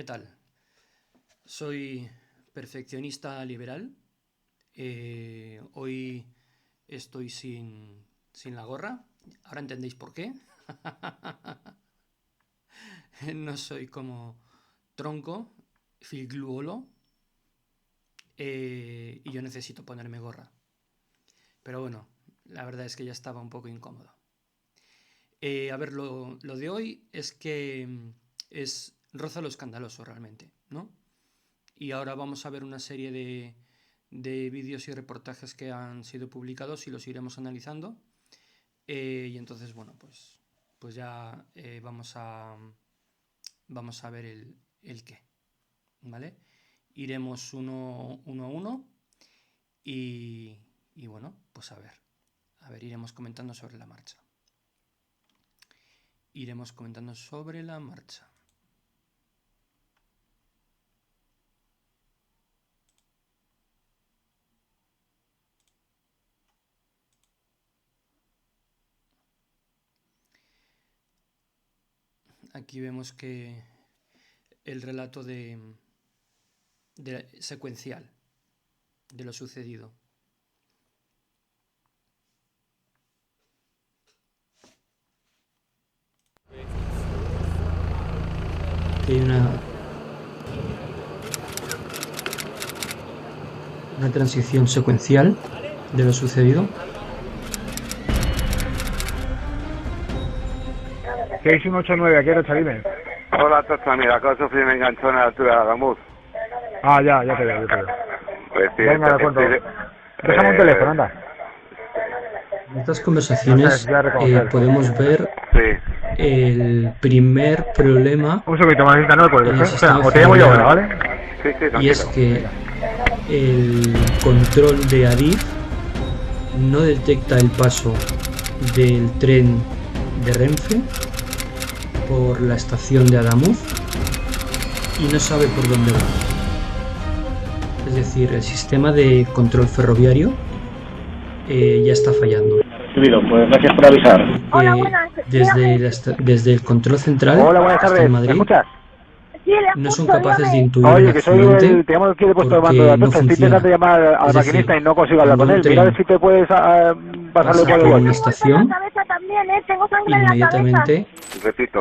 ¿Qué tal? Soy perfeccionista liberal. Hoy estoy sin la gorra. Ahora entendéis por qué. No soy como Tronco, Filgluolo, y yo necesito ponerme gorra. Pero bueno, la verdad es que ya estaba un poco incómodo. A ver, lo de hoy es que roza lo escandaloso realmente, ¿no? Y ahora vamos a ver una serie de vídeos y reportajes que han sido publicados y los iremos analizando. Y entonces, bueno, pues ya vamos a ver el qué, ¿vale? Iremos uno a uno y bueno, pues a ver, iremos comentando sobre la marcha. Aquí vemos que el relato secuencial de lo sucedido. Hay una transición secuencial de lo sucedido. 6189, aquí era Chalime. Hola, Tocha, mira, acabo de sufrir un enganchón a la altura de Adamuz. Ah, ya te veo. Pues sí, Venga, de acuerdo. Déjame un teléfono, anda. En estas conversaciones podemos ver el primer problema. Un segundito, Magdalena, no me cuelgues, en el sistema o te llamo yo ahora, ¿vale? Sí, y es que el control de Adif no detecta el paso del tren de Renfe por la estación de Adamuz y no sabe por dónde va. Es decir, el sistema de control ferroviario ya está fallando. Pues gracias por avisar. Hola, buenas. Desde el control central hasta el Madrid no son capaces de intuir un Oye, que soy te llamo aquí de puesto de mando de Atocha. Estoy intentando llamar al maquinista y no consigo hablar con él. Mira a ver si te puedes pasarlo por el una bolso. estación, inmediatamente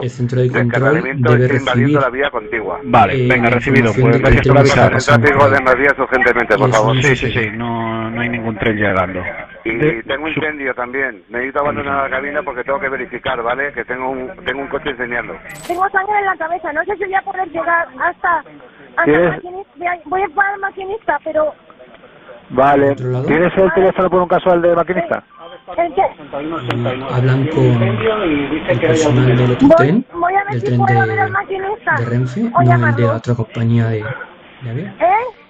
el centro de control debe recibir. la vía contigua. Vale, venga, recibido. Pues gracias por avisar. El tráfico de las vías urgentemente, por favor. Sí, no hay ningún tren llegando. Y tengo incendio también. Necesito abandonar la cabina porque tengo que verificar, ¿vale? Que tengo un coche enseñarlo. Tengo sangre en la cabeza, no sé si voy a poder llegar hasta el maquinista. Voy a parar al maquinista, pero... Vale. ¿Tienes el teléfono por un casual de maquinista? ¿El qué? Hablan con el personal del otro tren, del tren de Renfe, no el de otra compañía de avión.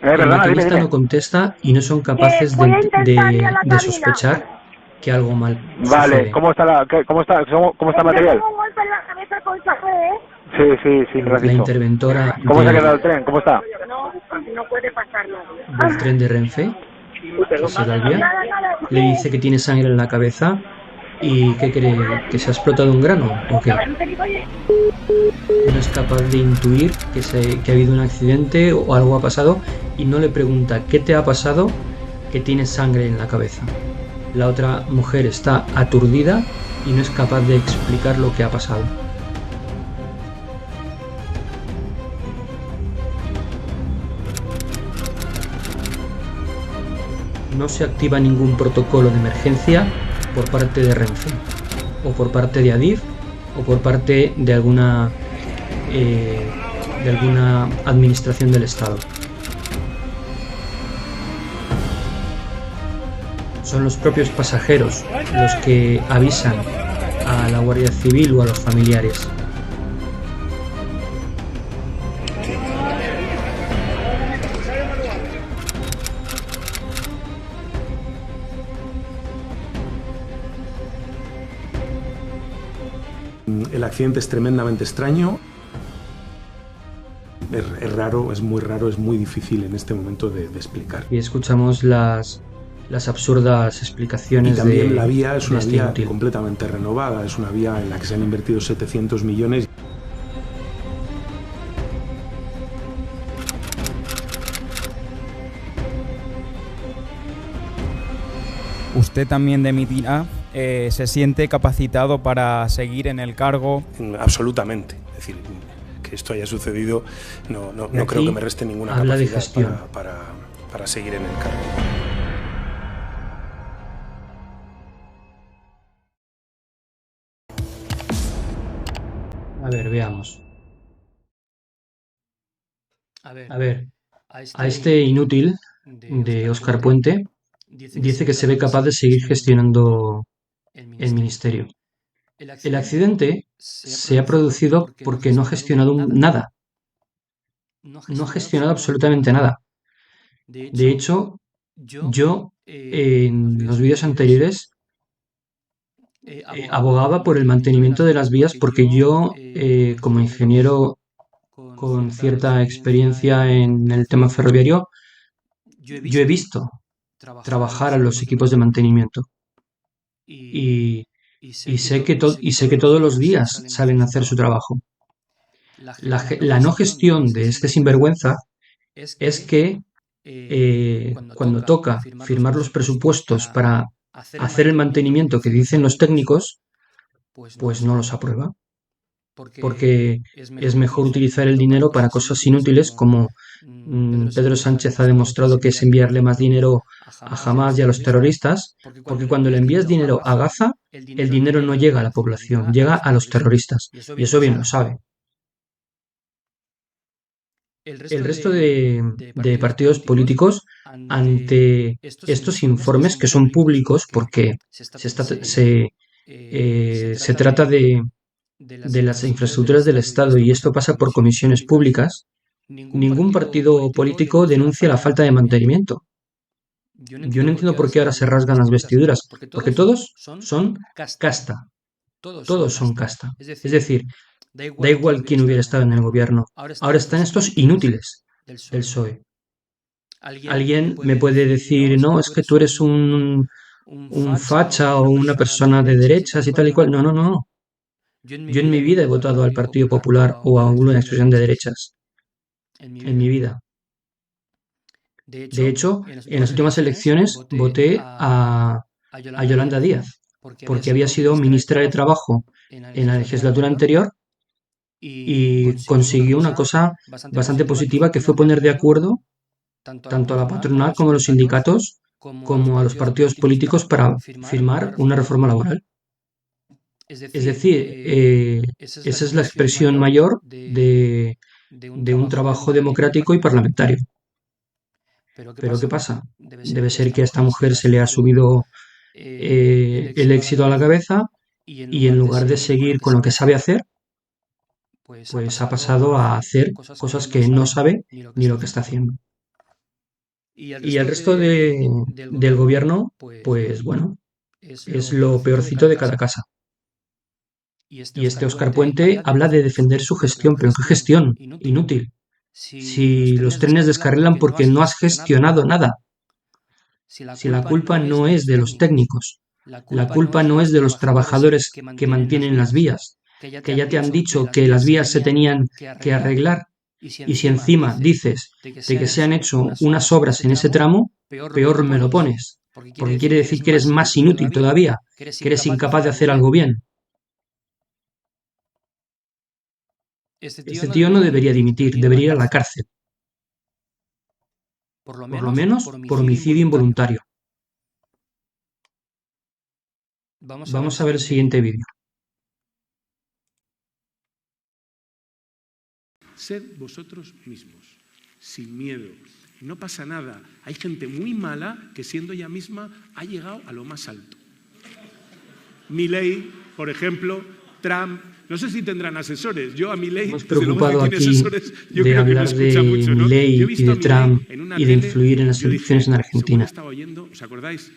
El maquinista no contesta y no son capaces de sospechar que algo mal sucede. Vale, ¿cómo está el material? Tengo un golpe en la cabeza con sangre, Sí, La interventora ¿Cómo se ha quedado el tren? ¿Cómo está? No puede pasarlo. del tren de Renfe, que se la vía, le dice que tiene sangre en la cabeza y que cree que se ha explotado un grano o qué. No es capaz de intuir que ha habido un accidente o algo ha pasado y no le pregunta qué te ha pasado, que tienes sangre en la cabeza. La otra mujer está aturdida y no es capaz de explicar lo que ha pasado. No se activa ningún protocolo de emergencia por parte de Renfe, o por parte de Adif, o por parte de alguna administración del Estado. Son los propios pasajeros los que avisan a la Guardia Civil o a los familiares. El accidente es tremendamente extraño. Es raro, es muy raro, es muy difícil en este momento de explicar. Y escuchamos las absurdas explicaciones. Y también la vía es una vía inútil. completamente renovada, es una vía en la que se han invertido 700 millones. ¿usted también dimitirá? ¿Se siente capacitado para seguir en el cargo? Absolutamente. Es decir, que esto haya sucedido no creo que me reste ninguna capacidad para seguir en el cargo. A ver, veamos. A ver, a este inútil de Óscar Puente dice que se ve capaz de seguir gestionando el ministerio. El accidente se ha producido porque no ha gestionado nada. No ha gestionado absolutamente nada. De hecho, yo en los vídeos anteriores abogaba por el mantenimiento de las vías porque yo, como ingeniero con cierta experiencia en el tema ferroviario, yo he visto trabajar a los equipos de mantenimiento y sé que todos los días salen a hacer su trabajo. La no gestión de este sinvergüenza es que cuando toca firmar los presupuestos para hacer el mantenimiento que dicen los técnicos, pues no los aprueba. Porque es mejor utilizar el dinero para cosas inútiles como Pedro Sánchez ha demostrado que es enviarle más dinero a Hamás y a los terroristas, porque cuando le envías dinero a Gaza, el dinero no llega a la población, llega a los terroristas, y eso bien lo sabe. El resto de partidos políticos, ante estos informes que son públicos, porque se trata de las infraestructuras del Estado y esto pasa por comisiones públicas, ningún partido político denuncia la falta de mantenimiento. Yo no entiendo por qué ahora se rasgan las vestiduras, porque todos son casta. Todos son casta. Es decir, da igual quién hubiera estado en el gobierno. Ahora están estos inútiles del PSOE. Alguien me puede decir, no, es que tú eres un facha o una persona de derechas y tal y cual. No. Yo en mi vida he votado al Partido Popular o a alguna expresión de derechas. En mi vida. De hecho, en las últimas elecciones voté a Yolanda Díaz, porque había sido ministra de Trabajo en la legislatura anterior y consiguió una cosa bastante positiva que fue poner de acuerdo tanto a la patronal como a los sindicatos como a los partidos políticos para firmar una reforma laboral. Es decir, esa es la expresión mayor de un trabajo democrático y parlamentario. Pero ¿qué pasa? Debe ser que a esta mujer se le ha subido el éxito a la cabeza y en lugar de seguir con lo que sabe hacer, pues ha pasado a hacer cosas que no sabe ni lo que está haciendo. Y el resto del gobierno, pues bueno, es lo peorcito de cada casa. Y este Óscar Puente habla de defender su gestión, pero ¿qué gestión? Inútil. Si los trenes descarrilan porque no has gestionado nada. Si la culpa no es de los técnicos, la culpa no es de los trabajadores que mantienen las vías, que ya te han dicho que las vías se tenían que arreglar, y si encima dices de que se han hecho unas obras en ese tramo, peor me lo pones, porque quiere decir que eres más inútil todavía, que eres incapaz de hacer algo bien. Este tío no debería dimitir, debería ir a la cárcel. Por lo menos por homicidio involuntario. Vamos a ver el siguiente vídeo. Sed vosotros mismos, sin miedo. No pasa nada. Hay gente muy mala que siendo ella misma ha llegado a lo más alto. Milei, por ejemplo, Trump. No sé si tendrán asesores. Yo a Milei, hemos preocupado aquí de hablar de Milei y de Trump y de influir en las elecciones en Argentina. ¿Os acordáis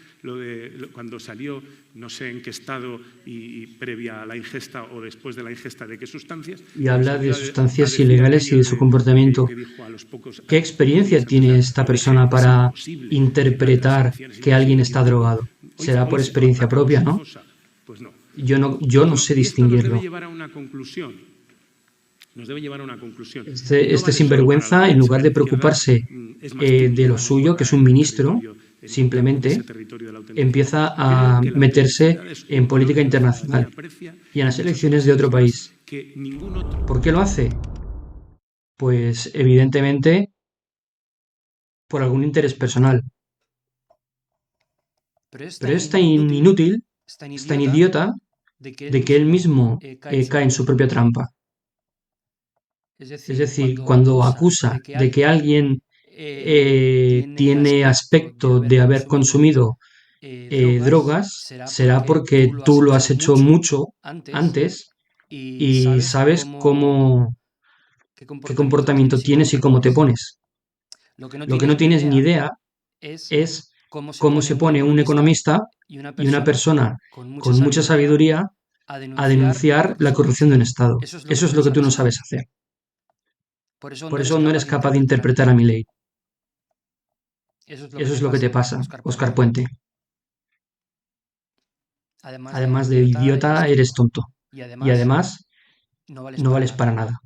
cuando salió, no sé en qué estado y previa a la ingesta o después de la ingesta de qué sustancias? Y habla de sustancias ilegales y de su comportamiento. ¿Qué experiencia tiene esta persona para interpretar que alguien está drogado? Será por experiencia propia, ¿no? Pues no. Yo no sé distinguirlo. Nos debe llevar a una conclusión. Este sinvergüenza, en lugar de preocuparse de lo suyo, que es un ministro, simplemente empieza a meterse en política internacional y en las elecciones de otro país. ¿Por qué lo hace? Pues evidentemente por algún interés personal. Pero es tan inútil, es tan idiota, de que él mismo cae en su propia trampa. Es decir, cuando acusa de que alguien tiene aspecto de haber consumido drogas, será porque tú lo has hecho mucho antes y sabes qué comportamiento tienes y cómo te pones. Lo que no tienes ni idea es cómo se pone un economista y una persona con mucha sabiduría a denunciar la corrupción de un Estado. Eso es lo que tú no sabes hacer. Por eso no eres capaz de interpretar a Milei. Eso es lo que te pasa, Óscar Puente. Además de idiota, eres tonto. Y además, no vales para nada.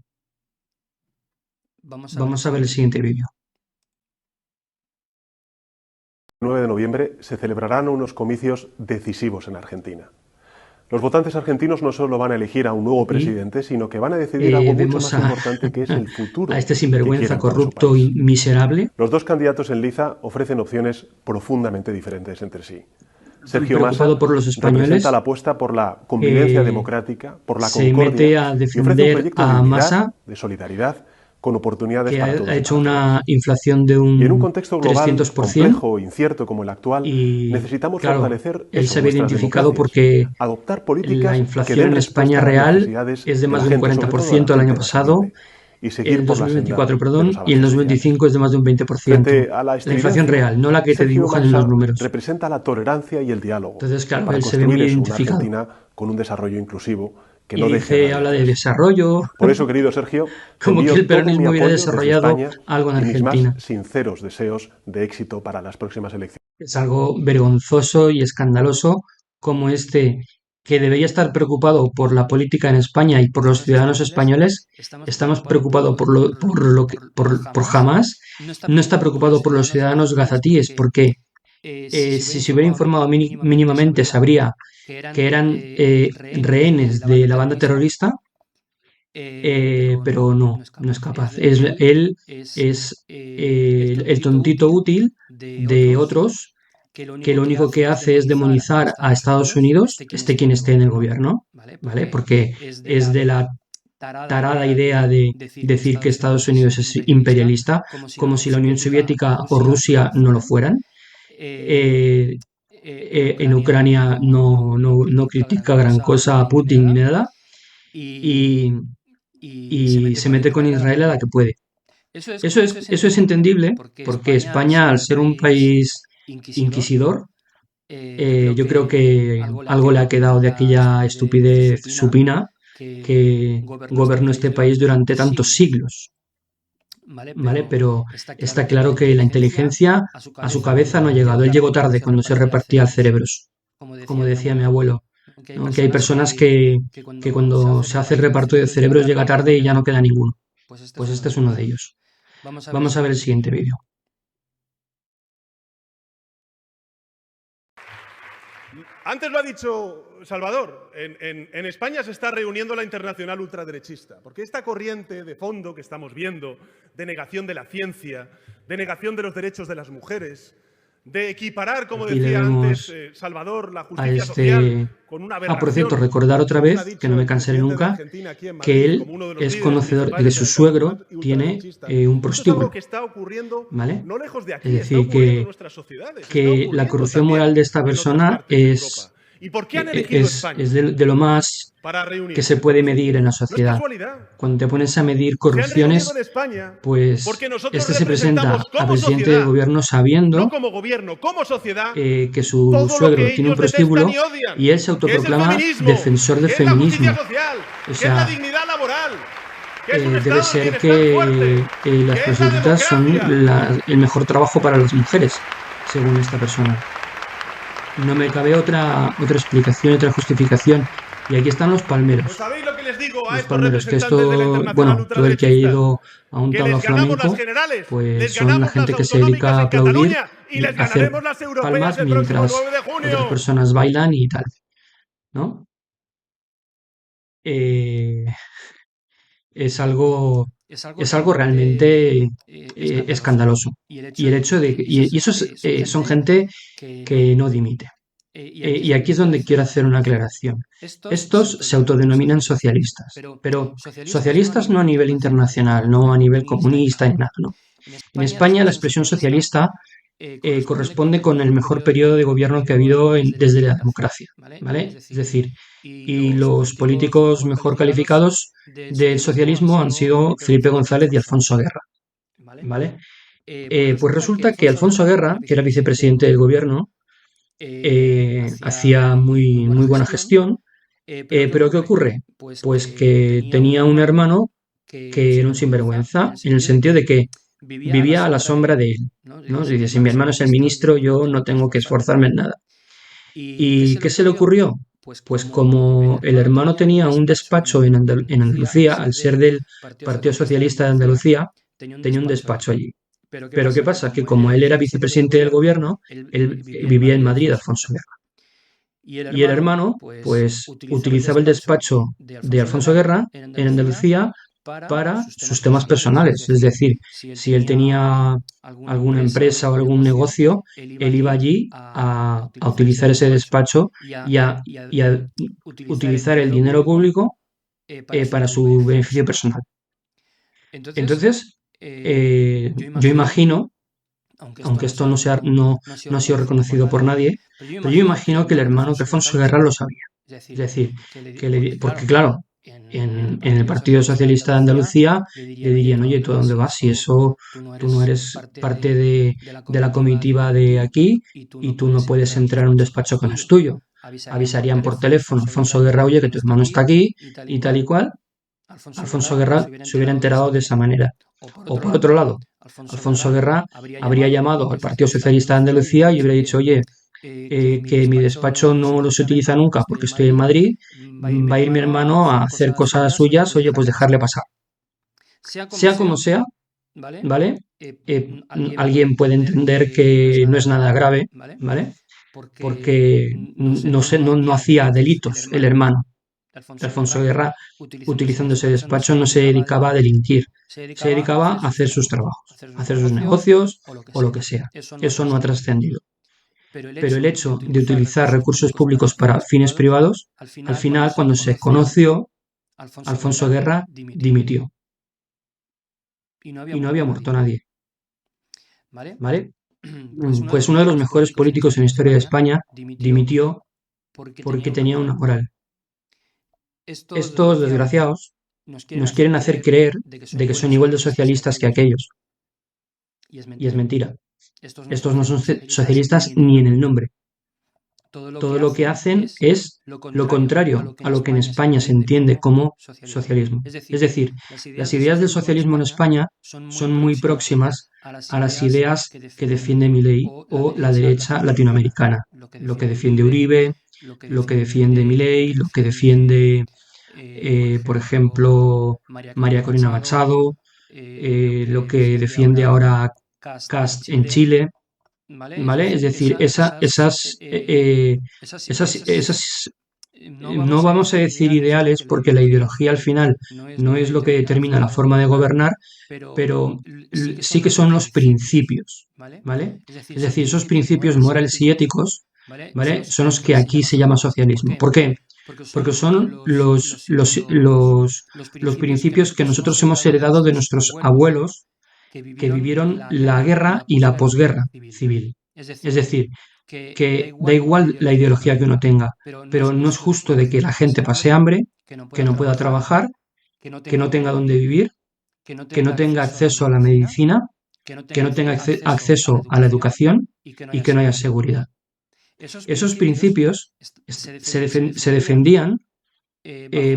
Vamos a ver el siguiente vídeo. El 9 de noviembre se celebrarán unos comicios decisivos en Argentina. Los votantes argentinos no solo van a elegir a un nuevo presidente, sino que van a decidir algo mucho más importante, que es el futuro. A este sinvergüenza corrupto y miserable. Los dos candidatos en liza ofrecen opciones profundamente diferentes entre sí. Sergio Massa representa la apuesta por la convivencia democrática, por la concordia, se mete a defender a Massa, de solidaridad, con oportunidades que para todos. Ha hecho una inflación de un 300%. Y en un contexto global complejo, incierto como el actual, necesitamos fortalecer él se había identificado porque adoptar políticas la inflación en España real es de más de un 40% el año pasado, el 2024, y el 2025 es de más de un 20%. La inflación real, no la que te dibujan en los números. Representa la tolerancia y el diálogo. Entonces, claro, él se ve muy identificado. Una Argentina con un desarrollo inclusivo. Que y no habla de desarrollo. Por eso, querido Sergio, como que el peronismo hubiera desarrollado algo en Argentina. Mis más sinceros deseos de éxito para las próximas elecciones. Es algo vergonzoso y escandaloso como que debería estar preocupado por la política en España y por los ciudadanos españoles. Estamos preocupados por Hamas. No está preocupado por los ciudadanos gazatíes, porque si se hubiera informado mínimamente sabría que eran rehenes de la banda terrorista, pero no es capaz. Él es el tontito útil de otros que lo único que hace es demonizar a Estados Unidos, esté quien esté en el gobierno, ¿vale? Porque es de la tarada idea de decir que Estados Unidos es imperialista, como si la Unión Soviética o Rusia no lo fueran. En Ucrania no critica gran cosa a Putin ni nada, y se mete con Israel a la que puede. Eso es entendible, porque España, al ser un país inquisidor, yo creo que algo le ha quedado de aquella estupidez supina que gobernó este país durante tantos siglos. ¿Vale? Pero está claro que la inteligencia a su cabeza no ha llegado. Él llegó tarde cuando se repartía cerebros, como decía mi abuelo. Aunque hay personas que cuando se hace el reparto de cerebros llega tarde y ya no queda ninguno. Pues este es uno de ellos. Vamos a ver el siguiente vídeo. Antes lo ha dicho Salvador, en España se está reuniendo la internacional ultraderechista, porque esta corriente de fondo que estamos viendo, de negación de la ciencia, de negación de los derechos de las mujeres, de equiparar, como decía antes Salvador, la justicia social con una aberración. Por cierto, recordar otra vez, que no me cansaré nunca, que él es conocedor de que su suegro tiene un prostíbulo, ¿vale? Es decir, que la corrupción moral de esta persona es de lo más que se puede medir en la sociedad. Cuando te pones a medir corrupciones, pues se presenta a presidente del gobierno sabiendo que su suegro tiene un prostíbulo y él se autoproclama defensor del feminismo. O sea, debe ser que las prostitutas son el mejor trabajo para las mujeres, según esta persona. No me cabe otra explicación, otra justificación. Y aquí están los palmeros. ¿Sabéis lo que les digo a los palmeros, que esto, bueno, todo el que ha ido a un tabla flamenco, pues son la gente que se dedica a aplaudir y les hacer ganaremos las europeas palmas el próximo mientras 9 de junio. otras personas bailan y tal, ¿no? Es algo realmente escandaloso. Y el hecho de y esos son gente que no dimite. Y aquí es donde quiero hacer una aclaración. Estos se autodenominan socialistas, pero socialistas no a nivel internacional, no a nivel comunista ni nada, no. En España la expresión socialista corresponde con el mejor periodo de gobierno que ha habido desde la democracia, ¿vale? Es decir, y los políticos mejor calificados del socialismo han sido Felipe González y Alfonso Guerra, ¿vale? Pues resulta que Alfonso Guerra, que era vicepresidente del gobierno, hacía muy buena gestión, pero ¿qué ocurre? Pues que tenía un hermano que era un sinvergüenza, en el sentido de que vivía a la sombra de él, ¿no? Dice, si mi hermano es el ministro, yo no tengo que esforzarme en nada. ¿Y qué se le ocurrió? Pues como el hermano tenía un despacho en Andalucía, al ser del Partido Socialista de Andalucía, tenía un despacho allí. Pero ¿qué pasa? Que como él era vicepresidente del gobierno, él vivía en Madrid, Alfonso Guerra. Y el hermano, pues, utilizaba el despacho de Alfonso Guerra en Andalucía para sus temas personales. Es decir, si él tenía alguna empresa o algún negocio, él iba allí a utilizar ese despacho y a utilizar el dinero público para su beneficio personal. Entonces, yo imagino, aunque esto no ha sido reconocido por nadie, pero yo imagino que el hermano de Alfonso Guerra lo sabía. Es decir, porque claro, en el Partido Socialista de Andalucía le dirían, oye, ¿tú a dónde vas? Si eso, tú no eres parte de la comitiva de aquí y tú no puedes entrar en un despacho que no es tuyo. Avisarían por teléfono a Alfonso Guerra, oye, que tu hermano está aquí y tal y cual. Alfonso Guerra se hubiera enterado de esa manera. O por otro lado, Alfonso Guerra habría llamado al Partido Socialista de Andalucía y hubiera dicho, oye, que mi despacho no los utiliza nunca porque estoy en Madrid, va a ir mi hermano a hacer cosas suyas, oye, pues dejarle pasar. Sea como sea, ¿vale? Alguien puede entender que no es nada grave, ¿vale? Porque no hacía delitos el hermano. Alfonso Guerra, utilizando ese despacho, no se dedicaba a delinquir, se dedicaba a hacer sus trabajos, a hacer sus negocios o lo que sea. Eso no ha trascendido. Pero el hecho de utilizar recursos públicos para fines privados, al final, cuando se conoció, Alfonso Guerra dimitió. Y no había muerto nadie. ¿Vale? Pues uno de los mejores políticos en la historia de España dimitió porque tenía una moral. Estos desgraciados nos quieren hacer creer de que son igual de socialistas que aquellos. Y es mentira. Estos no son socialistas ni en el nombre. Todo lo que hacen es lo contrario a lo que en España se entiende como socialismo. Es decir, las ideas del socialismo en España son muy próximas a las ideas que defiende Milei o la derecha latinoamericana. Lo que defiende Uribe, lo que defiende Milei, lo que defiende, por ejemplo, María Corina Machado, lo que defiende ahora Kast en Chile, ¿vale? Es decir, esas no vamos a decir ideales porque la ideología al final no es lo que determina la forma de gobernar, pero sí que son los principios, ¿vale? Es decir, esos principios morales y éticos, ¿vale? Son los que aquí se llama socialismo. ¿Por qué? Porque son los principios que nosotros hemos heredado de nuestros abuelos que vivieron la guerra y la posguerra civil. Es decir, que da igual la ideología que uno tenga, pero no es justo de que la gente pase hambre, que no pueda trabajar, que no tenga dónde vivir, que no tenga acceso a la medicina, que no tenga acceso a la educación y que no haya seguridad. Esos principios se defendían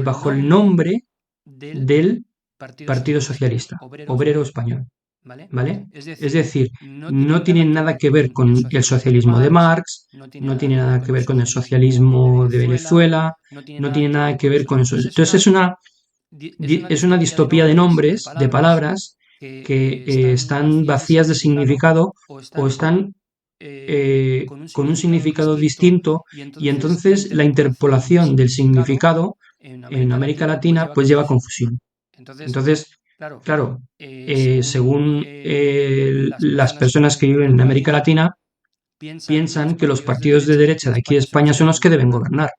bajo el nombre del Partido Socialista Obrero Español. ¿Vale? Es decir, no tienen nada que ver con el socialismo de Marx, no tiene nada que ver con el socialismo de Venezuela, no tiene nada que ver con eso. Entonces es una distopía de nombres, de palabras, que están vacías de significado o están con un significado distinto, y entonces la interpolación del significado en América Latina pues lleva a confusión. Entonces, claro, según las personas que viven en América Latina, piensan que los partidos de derecha de aquí de España son los que deben gobernar.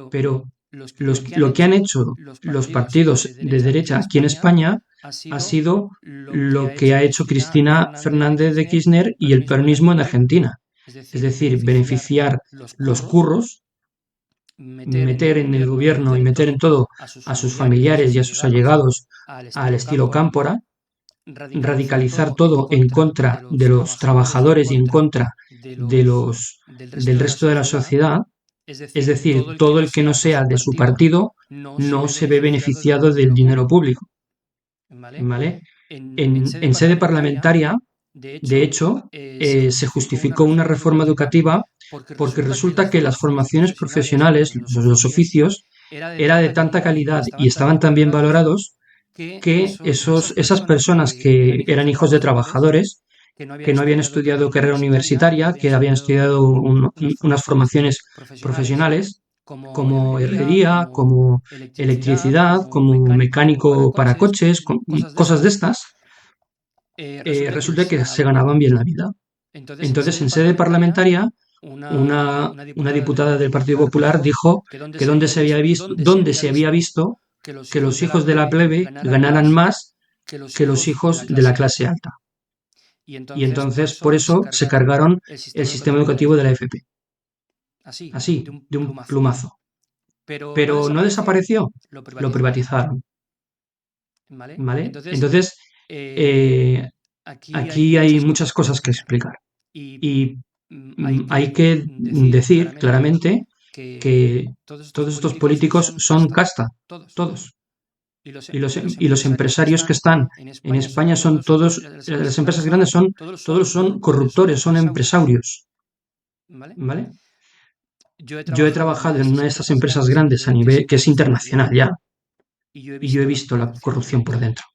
Pero lo que han hecho los partidos de derecha aquí en España ha sido lo que ha hecho Cristina Fernández de Kirchner y el peronismo en Argentina. Es decir, beneficiar los curros, meter en el gobierno y meter en todo a sus familiares y a sus allegados al estilo Cámpora, radicalizar todo en contra de los trabajadores y en contra del resto de la sociedad. Es decir, todo el que no sea de su partido no se ve beneficiado del dinero público. ¿Vale? En sede parlamentaria, de hecho, se justificó una reforma educativa porque resulta que las formaciones profesionales, los oficios, era de tanta calidad y estaban tan bien valorados que esas personas que eran hijos de trabajadores, que no habían estudiado carrera universitaria, que habían estudiado unas formaciones profesionales, como herrería, como electricidad, como mecánico para coches, cosas de estas, resulta que se ganaban bien la vida. Entonces, en sede parlamentaria, una diputada del Partido Popular dijo que donde se había visto que los hijos de la plebe ganaran más que los hijos de la clase alta. Y entonces, por eso, se cargaron el sistema educativo de la FP. Así, de un plumazo. Pero no desapareció, lo privatizaron. ¿Vale? Entonces, aquí hay muchas cosas que explicar. Y hay que decir claramente que todos estos políticos son casta, todos. Y los empresarios que están en España son todos, las empresas grandes todos son corruptores, son empresarios. ¿Vale? Yo he trabajado en una de estas empresas grandes a nivel que es internacional ya, y yo he visto la corrupción por dentro.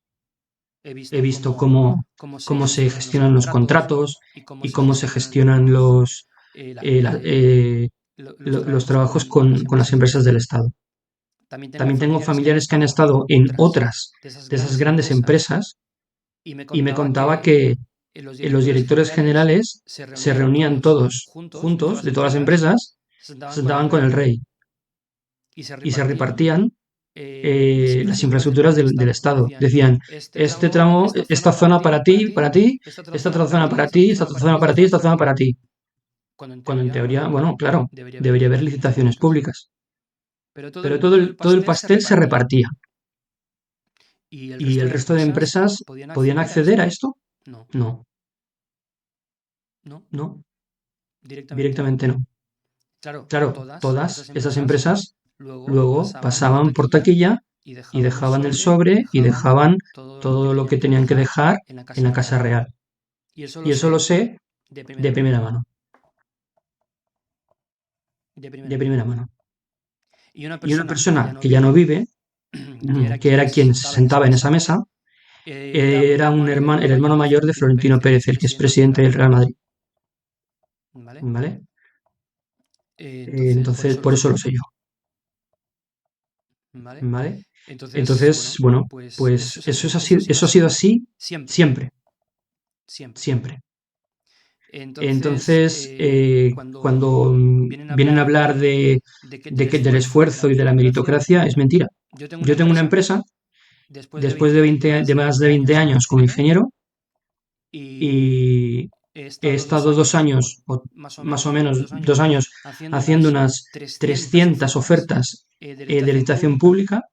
He visto cómo se gestionan los contratos y cómo se gestionan los trabajos con las empresas del Estado. También tengo familiares que han estado en otras de esas grandes empresas y me contaba que los directores generales se reunían todos juntos de todas las empresas, se sentaban con el rey y se repartían las infraestructuras del Estado. Decían, este tramo, esta zona para ti, esta otra zona para ti, esta otra zona para ti, esta zona para ti. Cuando en teoría, bueno, claro, debería haber licitaciones públicas. Pero todo el pastel se repartía. ¿Y el resto de empresas podían acceder a esto? No. Directamente no. Claro, todas esas empresas luego pasaban por taquilla y dejaban el sobre y dejaban todo lo que tenían que dejar en la Casa Real. Y eso lo sé de primera mano. De primera mano. Y una persona que ya no vive, que era quien se sentaba en esa mesa, era el hermano mayor de Florentino Pérez, el que es presidente del Real Madrid. ¿Vale? Entonces, por eso lo sé yo. ¿Vale? Entonces, bueno, pues eso ha sido así siempre. Entonces, cuando vienen a hablar del esfuerzo y de la meritocracia, es mentira. Yo tengo una empresa, después de más de 20 años como ingeniero, y he estado 2 años, o más o menos 2 años, haciendo unas 300 ofertas de licitación pública.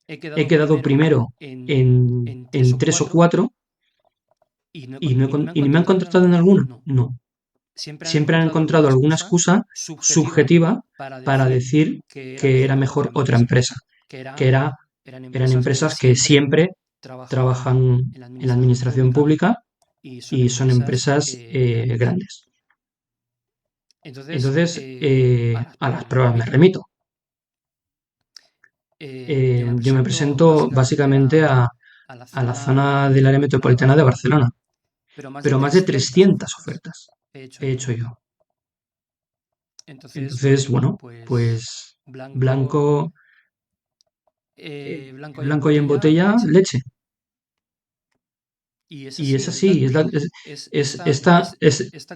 He quedado primero en 3 o 4. ¿Y me han contratado en alguno? No. Siempre han encontrado alguna excusa subjetiva para decir que era mejor otra empresa, que eran empresas que siempre trabajan en la administración pública y son empresas grandes. Entonces, a las pruebas me remito. Yo me presento básicamente a la zona del área metropolitana de Barcelona, pero más de 300 ofertas. he hecho yo. Entonces, bueno, pues blanco y en botella, leche. Y es así,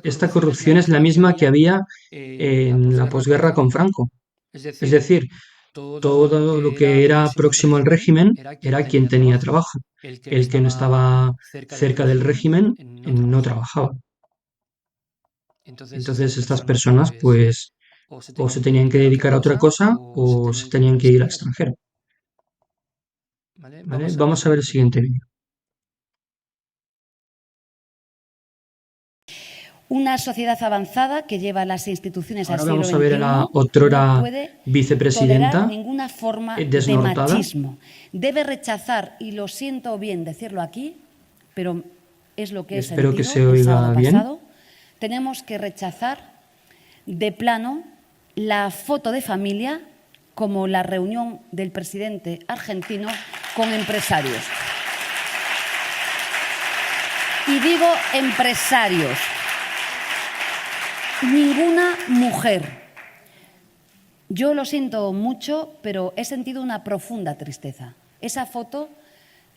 esta corrupción es la misma que había en la posguerra con Franco. Es decir, todo lo que era próximo al régimen era quien tenía trabajo. El que no estaba cerca del régimen no trabajaba. Entonces estas personas pues o se tenían que dedicar a otra cosa o se tenían que ir al extranjero. ¿Vale? Vamos a ver el siguiente vídeo. Una sociedad avanzada que lleva las instituciones Ahora al siglo vamos a ver a la XXI otrora no puede vicepresidenta tolerar ninguna forma desnortada. de machismo. Debe rechazar, y lo siento bien decirlo aquí, pero es lo que he Espero sentido que se el oiga sábado bien. pasado, tenemos que rechazar de plano la foto de familia como la reunión del presidente argentino con empresarios. Y digo empresarios. Ninguna mujer. Yo lo siento mucho, pero he sentido una profunda tristeza. Esa foto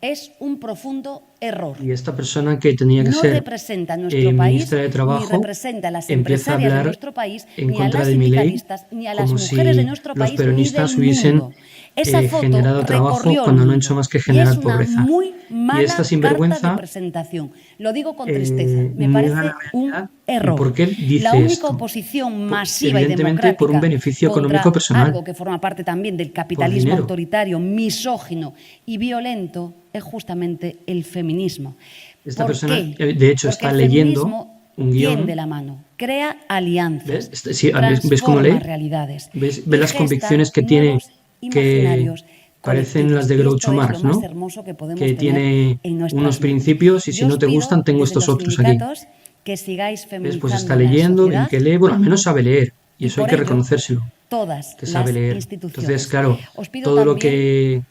es un profundo error. Y esta persona que tenía que no ser representa a nuestro país, ministra de Trabajo ni representa a las empieza a empresarias de hablar nuestro país, en ni a contra las de Milei, sindicalistas, ni a las como mujeres si de nuestro los país, peronistas ni del hubiesen mundo. Esa foto generado trabajo recorrió cuando el no han mundo. hecho más que Y generar es una pobreza. muy mala Y esta sinvergüenza carta de presentación. Lo digo con tristeza. Me niega parece la realidad. un ¿Y error. por qué dice La única esto? oposición masiva y Evidentemente democrática por un beneficio contra económico personal. algo que forma parte también del capitalismo dinero. autoritario, misógino y violento es justamente el feminismo. Esta ¿Por persona, qué? de hecho, Porque está el leyendo feminismo un guión. tiende la mano, crea alianzas, ¿Ves? Sí, ¿ves cómo transforma lee? realidades ¿Ves y las gesta convicciones que tiene nuevos que imaginarios parecen las de colectivos. Y Groucho esto es Marx, lo más ¿no? hermoso que podemos Que tener tiene en nuestras unos manos. principios y si Yo no os te pido gustan tengo desde estos los otros aquí. sindicatos que sigáis ¿Ves? Pues feminizando está la leyendo, bien sociedad que lee, bueno, al menos sabe leer y eso hay por que ello, reconocérselo, todas que sabe las leer. instituciones. Entonces, claro, Os pido todo lo también que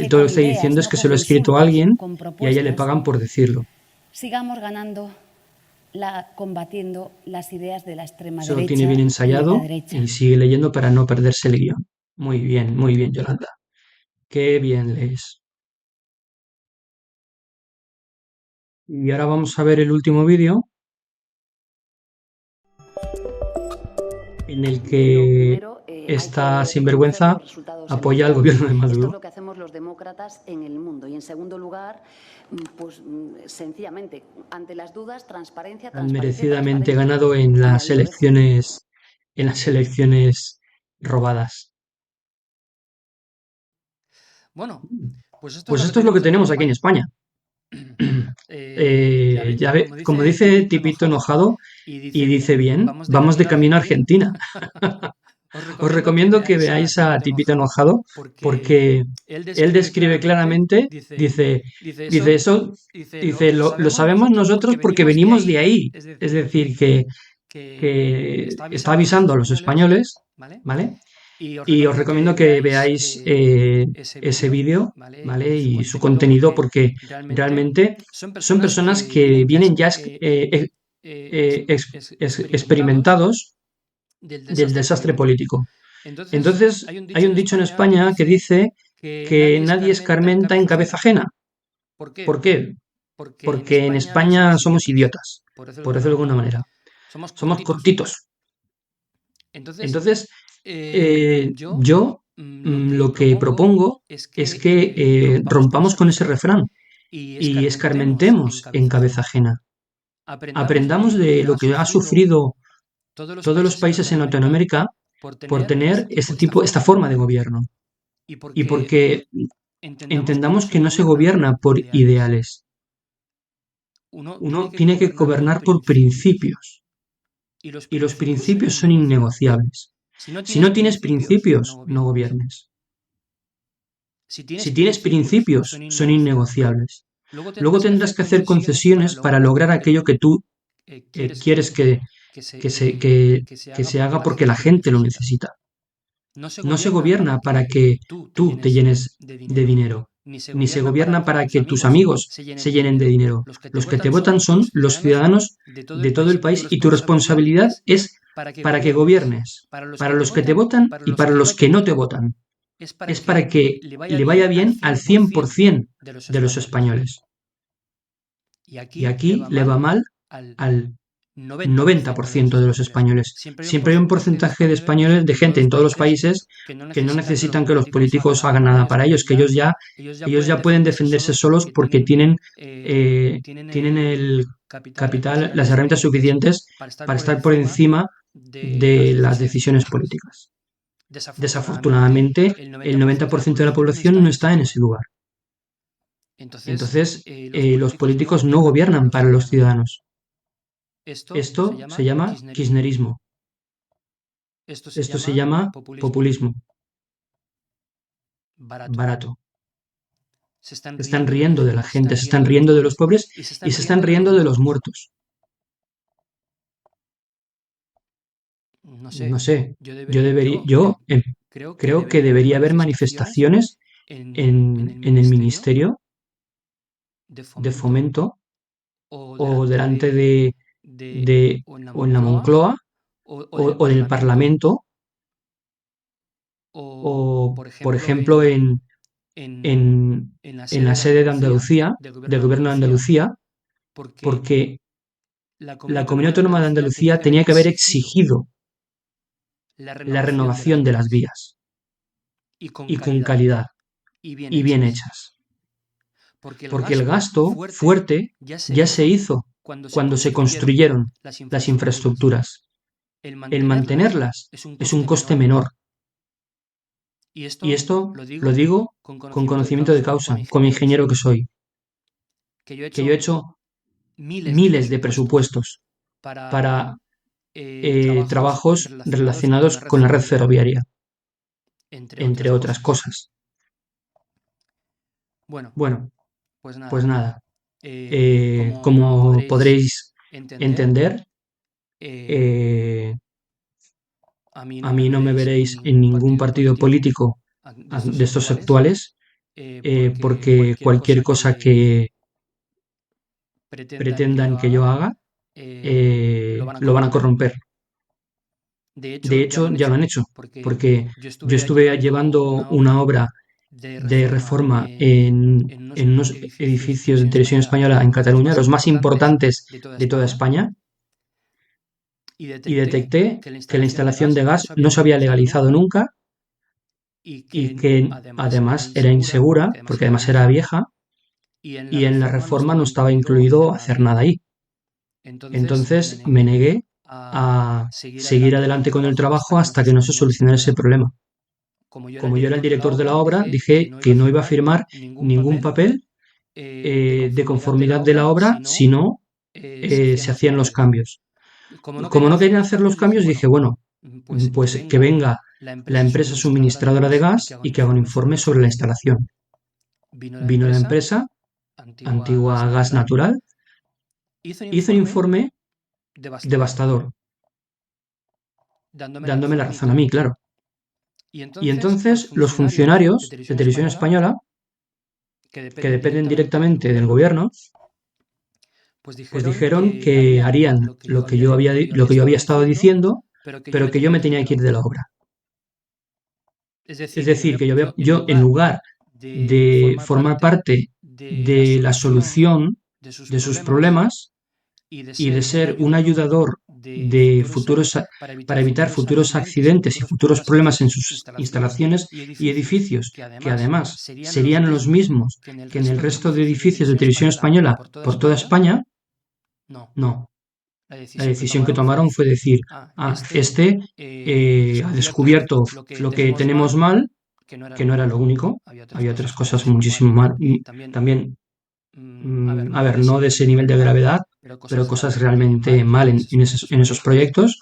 todo lo que está con ideas, diciendo es no que con se lo ha escrito insultos, alguien con y a ella le propuestas, pagan por decirlo. sigamos ganando combatiendo las ideas de la extrema Eso lo derecha tiene bien y de ensayado la derecha. y sigue leyendo para no perderse el guión. Muy bien, Yolanda. Qué bien lees. Y ahora vamos a ver el último vídeo en el que esta sinvergüenza apoya al gobierno de Esto es Maduro. lo que hacemos los demócratas en el mundo. Y en segundo lugar, pues sencillamente, ante las dudas, transparencia, Han transparencia, merecidamente transparencia. ganado en Y las ahí lo dejo. elecciones robadas. Bueno, pues esto Pues es lo esto es lo que tenemos aquí en España. Ya ve, como dice Tipito enojado y dice bien, vamos de camino a Argentina. Os recomiendo que veáis a Tipito enojado porque él describe claramente, dice eso, dice lo sabemos nosotros porque venimos de ahí. Es decir, que está avisando a los españoles, ¿vale? Y os recomiendo que veáis ese vídeo, ¿vale? Y su contenido porque realmente son personas que vienen ya experimentados del desastre político. Entonces, hay un dicho en España que dice que nadie escarmenta en cabeza ajena. ¿Por qué? Porque en España somos idiotas, por decirlo de alguna manera. Somos cortitos. Entonces, yo lo que propongo es que rompamos con ese refrán y escarmentemos en cabeza ajena. Aprendamos de lo que ha sufrido todos los países en Latinoamérica por tener esta forma de gobierno. Y porque entendamos que no se gobierna por ideales. Uno tiene que gobernar por principios. Y los principios son innegociables. Si no tienes principios, no gobiernes. Si tienes principios, son innegociables. Luego tendrás que hacer concesiones para lograr aquello que tú quieres que se haga porque la gente lo necesita. No se gobierna para que tú te llenes de dinero, ni se gobierna para que tus amigos se llenen de dinero. Los que te votan son los ciudadanos de todo el país y tu responsabilidad es para que gobiernes, para los que te votan y para los que no te votan. Es para que le vaya bien al 100% de los españoles. Y aquí le va mal al 90% de los españoles. Siempre hay un porcentaje de españoles, de gente en todos los países, que no necesitan que los políticos hagan nada para ellos, que ellos ya pueden defenderse solos porque tienen el capital, las herramientas suficientes para estar por encima de las decisiones políticas. Desafortunadamente, el 90% de la población no está en ese lugar. Entonces, los políticos no gobiernan para los ciudadanos. Esto se llama kirchnerismo. Esto se llama populismo. Barato. Se están riendo de la gente, se están riendo de los pobres y se están riendo de los muertos. No sé, yo creo que debería haber manifestaciones en el Ministerio de Fomento o delante o en la Moncloa o en el Parlamento o, por ejemplo, en la sede de Andalucía, del Gobierno de Andalucía, porque la Comunidad Autónoma de Andalucía tenía que haber exigido la renovación de las vías y con calidad y bien hechas. Porque el gasto fuerte ya se hizo cuando se construyeron las infraestructuras. El mantenerlas es un coste menor. Y esto lo digo con conocimiento de causa, como ingeniero que soy. Que yo he hecho miles de presupuestos para trabajos relacionados con la red ferroviaria, entre otras cosas. Bueno, pues nada. Como podréis entender, a mí no me veréis en ningún partido político de estos actuales, porque cualquier cosa que pretendan que yo haga, lo van a corromper. De hecho, ya lo han hecho, porque yo estuve llevando una obra de reforma en unos edificios de Televisión Española en Cataluña, los más importantes de toda España, y detecté que la instalación de gas no se había legalizado nunca y que además era insegura, porque además era vieja, y en la reforma no estaba incluido hacer nada ahí. Entonces me negué a seguir adelante con el trabajo hasta que no se solucionara ese problema. Como yo era el director de la obra, dije que no iba a firmar ningún papel de conformidad de la obra si no se hacían los cambios. Como no querían hacer los cambios, dije, bueno, pues que venga la empresa suministradora de gas y que haga un informe sobre la instalación. Vino la empresa, Antigua Gas Natural, hizo un informe devastador, dándome la razón a mí, claro. Y entonces los funcionarios de Televisión Española, que dependen directamente del gobierno, pues dijeron que harían lo que yo había estado diciendo, pero que yo me tenía que ir de la obra. Es decir, que yo en lugar de formar parte de la solución de sus problemas y de ser un ayudador para evitar futuros accidentes y futuros problemas en sus instalaciones y edificios, que además serían los mismos que en el resto de edificios de Televisión Española por toda España, no. La decisión que tomaron fue decir, este ha descubierto lo que tenemos mal, que no era lo único, había otras cosas muchísimo mal, también, a ver, no de ese nivel de gravedad, pero cosas realmente mal en esos proyectos.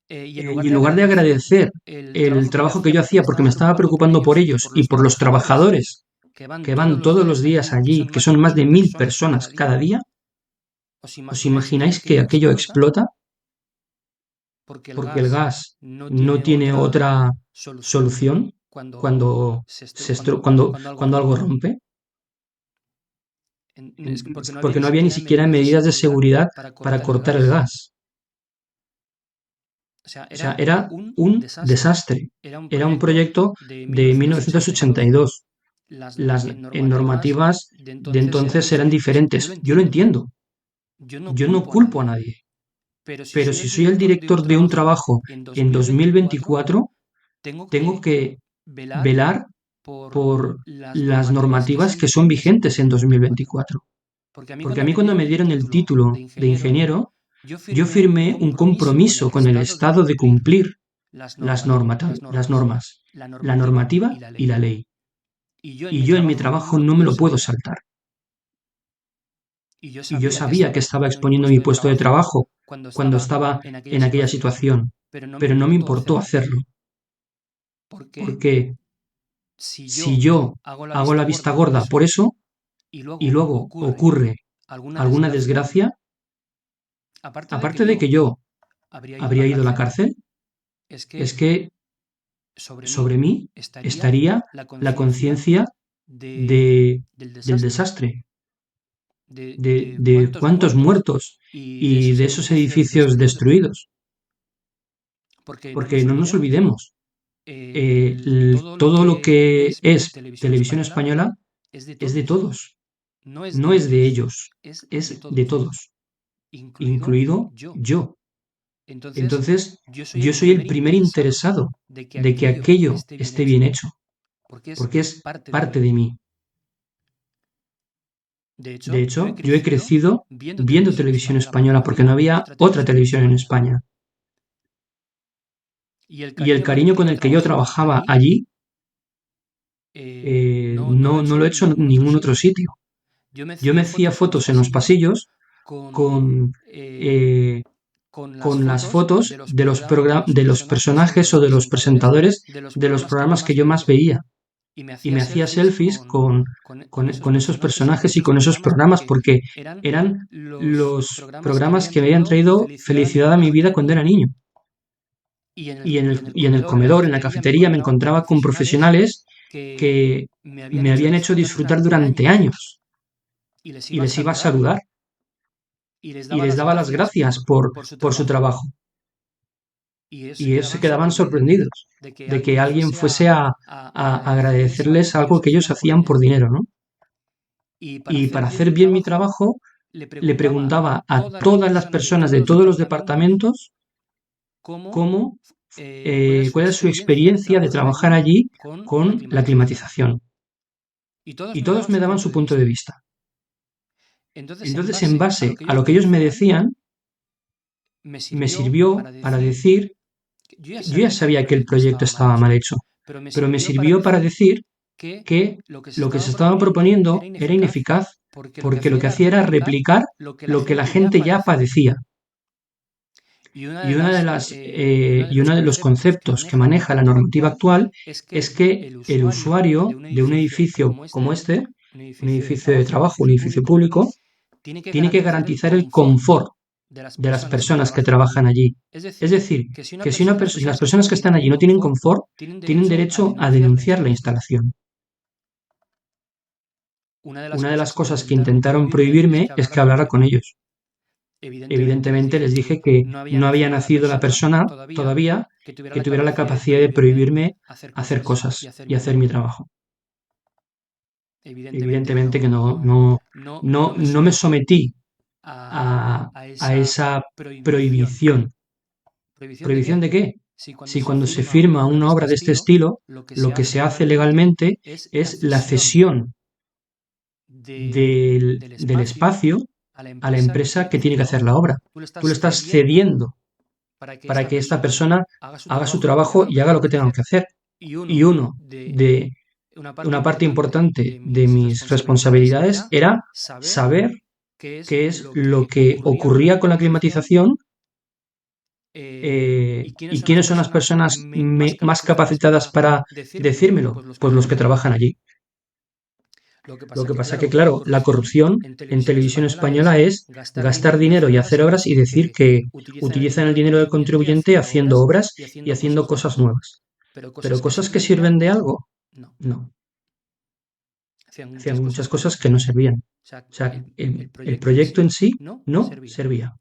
Y en lugar de agradecer el trabajo que yo hacía, porque me estaba preocupando por ellos y por los trabajadores que van todos los días allí, que son más de 1000 personas cada día, ¿os imagináis que aquello explota? Porque el gas no tiene otra solución cuando algo rompe. porque no había ni siquiera medidas de seguridad para cortar el gas. O sea, era un desastre. Era un proyecto de 1982. Las normativas de entonces eran diferentes. Yo lo entiendo. Yo no culpo a nadie. Pero si soy el director de un trabajo en 2024, tengo que velar por las normativas que son vigentes en 2024. Porque a mí cuando me dieron el título de ingeniero, yo firmé un compromiso con el Estado de cumplir las normas, la normativa y la ley. Y yo en mi trabajo no me lo puedo saltar. Y yo sabía que estaba exponiendo mi puesto de trabajo cuando estaba en aquella situación, pero no me importó hacerlo. Porque si yo hago la vista gorda por eso y luego ocurre alguna desgracia, aparte de que yo habría ido a la cárcel, es que sobre mí estaría la conciencia del desastre, de cuántos muertos y de esos edificios destruidos. Porque no nos olvidemos, todo lo que es televisión española es de todos, no es de ellos, es de todos, incluido yo. Entonces, yo soy el primer interesado de que aquello esté bien hecho, porque es parte de mí. De hecho, yo he crecido viendo televisión española porque no había otra televisión en España. Y el cariño con el que yo trabajaba allí, no lo he hecho en ningún otro sitio. Yo me hacía fotos en los pasillos con las fotos de los personajes o de los presentadores de los programas que yo más veía. Y me hacía selfies con esos personajes y con esos programas porque eran los programas que me habían traído felicidad a mi vida cuando era niño. Y en el comedor, en la cafetería, me encontraba con profesionales que me habían hecho disfrutar durante años. Y les iba a saludar. Y les daba las gracias por su trabajo. Y ellos se quedaban sorprendidos de que alguien fuese a agradecerles algo que ellos hacían por dinero, ¿no? Y para hacer bien mi trabajo, le preguntaba a todas las personas de todos los departamentos cuál es su experiencia de trabajar allí con la climatización. Y todos me daban su punto de vista. Entonces, en base a lo que ellos me decían, me sirvió para decir, yo ya sabía que el proyecto estaba mal hecho, pero me sirvió para decir que lo que se estaba proponiendo era ineficaz, porque lo que hacía era replicar lo que la gente ya padecía. Y uno de los conceptos que maneja la normativa actual es que el usuario de un edificio como este, un edificio de trabajo, un edificio público, tiene que garantizar el confort de las personas que trabajan allí. Es decir, que si las personas que están allí no tienen confort, tienen derecho a denunciar la instalación. Una de las cosas que intentaron prohibirme es que hablara con ellos. Evidentemente les dije que no había nacido la persona todavía que tuviera la capacidad de prohibirme hacer cosas y hacer mi trabajo. Evidentemente que no me sometí a esa prohibición. ¿Prohibición de qué? Si cuando se firma una obra de este estilo, lo que se hace legalmente es la cesión del espacio a la empresa que tiene que hacer la obra. Tú le estás cediendo para que esta persona haga su trabajo y haga lo que tengan que hacer. Y una parte importante de mis responsabilidades era saber qué es lo que ocurría con la climatización y quiénes son las personas más capacitadas para decírmelo, pues los que trabajan allí. Lo que pasa es que, claro, la corrupción en televisión española es gastar dinero y hacer obras y decir que utilizan el dinero del contribuyente haciendo obras y haciendo cosas nuevas. Pero cosas que sirven de algo, no. hacían muchas cosas que no servían. O sea, el proyecto en sí no servía.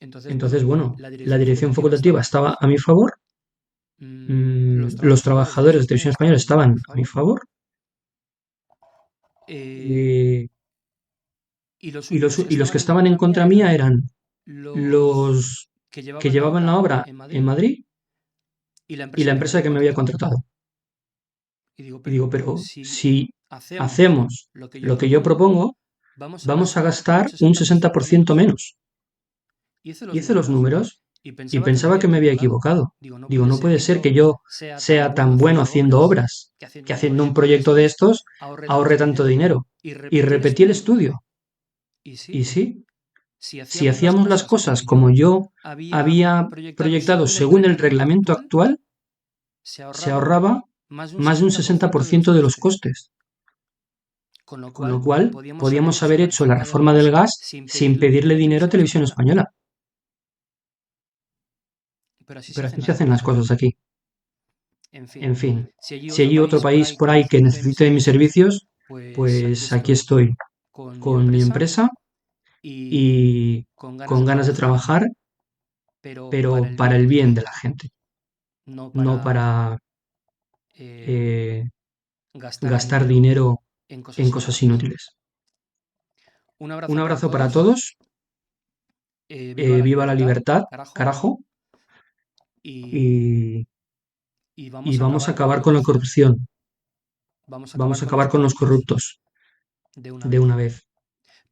Entonces, bueno, la dirección facultativa estaba a mi favor, los trabajadores de Televisión Española estaban a mi favor, y los que estaban en contra mía eran los que llevaban la obra en Madrid y la empresa que me había contratado. Y digo, pero si hacemos lo que yo propongo, vamos a gastar un 60% menos. Hice los números y pensaba que me había equivocado. Digo, no puede ser que yo sea tan bueno haciendo obras que haciendo un proyecto de estos ahorre tanto dinero. Y repetí el estudio. Y sí, si hacíamos las cosas como yo había proyectado según el reglamento actual, se ahorraba más de un 60% de los costes. Con lo cual, podíamos haber hecho la reforma del gas sin pedirle dinero a Televisión Española. Pero así se hacen las cosas aquí. En fin, si hay otro país por ahí que necesite de mis servicios, pues aquí estoy con mi empresa y con ganas de trabajar, pero para el bien de la gente, no para gastar dinero en cosas inútiles. Un abrazo para todos. Viva la libertad, carajo. Y vamos a acabar con la corrupción. Vamos a acabar con los corruptos de una vez.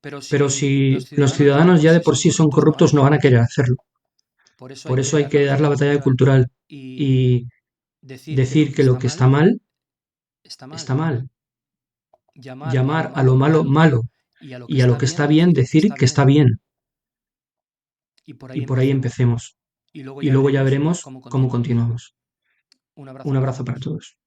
Pero si los ciudadanos ya de por sí son corruptos, no van a querer hacerlo. Por eso hay que dar la batalla cultural y decir que lo que está mal, está mal. Llamar a lo malo, malo. Y a lo que está bien, decir que está bien. Y por ahí empecemos. Y luego ya veremos cómo continuamos. Un abrazo para todos.